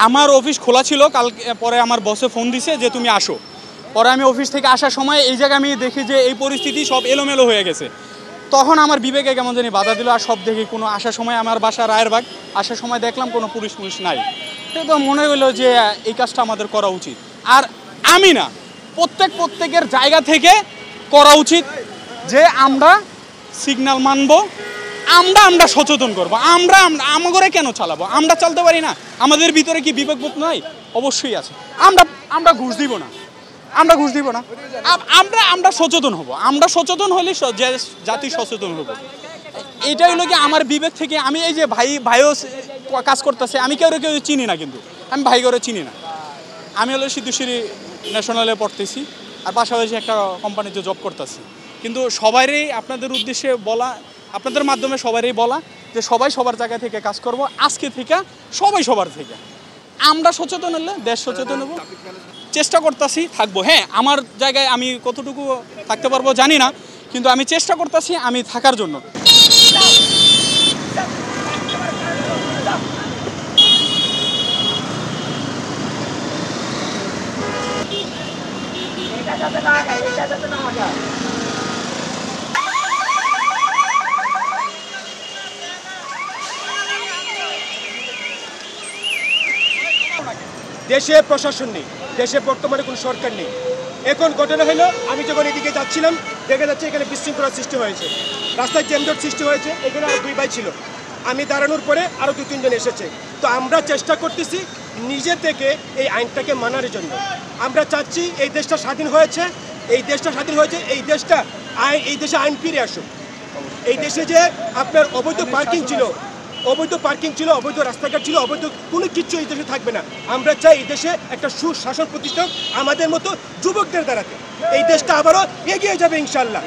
আমার অফিস খোলা ছিল, কালকে পরে আমার বসে ফোন দিছে যে তুমি আসো। পরে আমি অফিস থেকে আসার সময় এই জায়গায় আমি দেখি যে এই পরিস্থিতি সব এলোমেলো হয়ে গেছে। তখন আমার বিবেকে কেমন জানি বাধা দিল, আর সব দেখি কোনো আসার সময় আমার বাসা রায়েরবাগ, আসার সময় দেখলাম কোনো পুলিশ নাই। তো মনে হলো যে এই কাজটা আমাদের করা উচিত। আর আমি না, প্রত্যেকের জায়গা থেকে করা উচিত যে আমরা সিগন্যাল মানবো, আমরা সচেতন করবো। আমরা আমাগরে কেন চালাবো? আমরা চালতে পারি না? আমাদের ভিতরে কি বিবেকবোধ নাই? অবশ্যই আছে। আমরা ঘুষ দিব না, আমরা সচেতন হব। আমরা সচেতন হলে জাতি সচেতন হব। এইটাই হলো কি আমার বিবেক থেকে। আমি এই যে ভাইও কাজ করতেছে, আমি কেউ চিনি না, কিন্তু আমি ভাই করে চিনি না। আমি হলো সিদ্ধেশ্বরী ন্যাশনালে পড়তেছি, আর পাশাপাশি একটা কোম্পানিতে জব করতেছি। কিন্তু সবারই আপনাদের উদ্দেশ্যে বলা, আপনাদের মাধ্যমে সবারই বলা যে সবাই সবার জায়গা থেকে কাজ করব। আজকে থেকে সবাই সবার থেকে আমরা সচেতন হলে দেশ সচেতন হব। চেষ্টা করতেছি, থাকবো। হ্যাঁ, আমার জায়গায় আমি কতটুকু থাকতে পারবো জানি না, কিন্তু আমি চেষ্টা করতেছি আমি থাকার জন্য। দেশে প্রশাসন নেই, দেশে বর্তমানে কোনো সরকার নেই। এখন ঘটনা হলো, আমি যখন এদিকে যাচ্ছিলাম দেখা যাচ্ছে এখানে বিশৃঙ্খলার সৃষ্টি হয়েছে, রাস্তায় জ্যামজট সৃষ্টি হয়েছে। এখানে আর 2 ভাই ছিল, আমি দাঁড়ানোর পরে আরও 2-3 জন এসেছে। তো আমরা চেষ্টা করতেছি নিজে থেকে এই আইনটাকে মানার জন্য। আমরা চাচ্ছি এই দেশটা স্বাধীন হয়েছে, এই দেশে আইন ফিরে আসুক। এই দেশে যে আপনার অবৈধ পার্কিং ছিল, অবৈধ রাস্তাঘাট ছিল, অবৈধ কোনো কিছু এই দেশে থাকবে না। আমরা চাই এই দেশে একটা সুশাসন প্রতিষ্ঠা আমাদের মতো যুবকদের দ্বারাতে। এই দেশটা আবারও এগিয়ে যাবে ইনশাল্লাহ।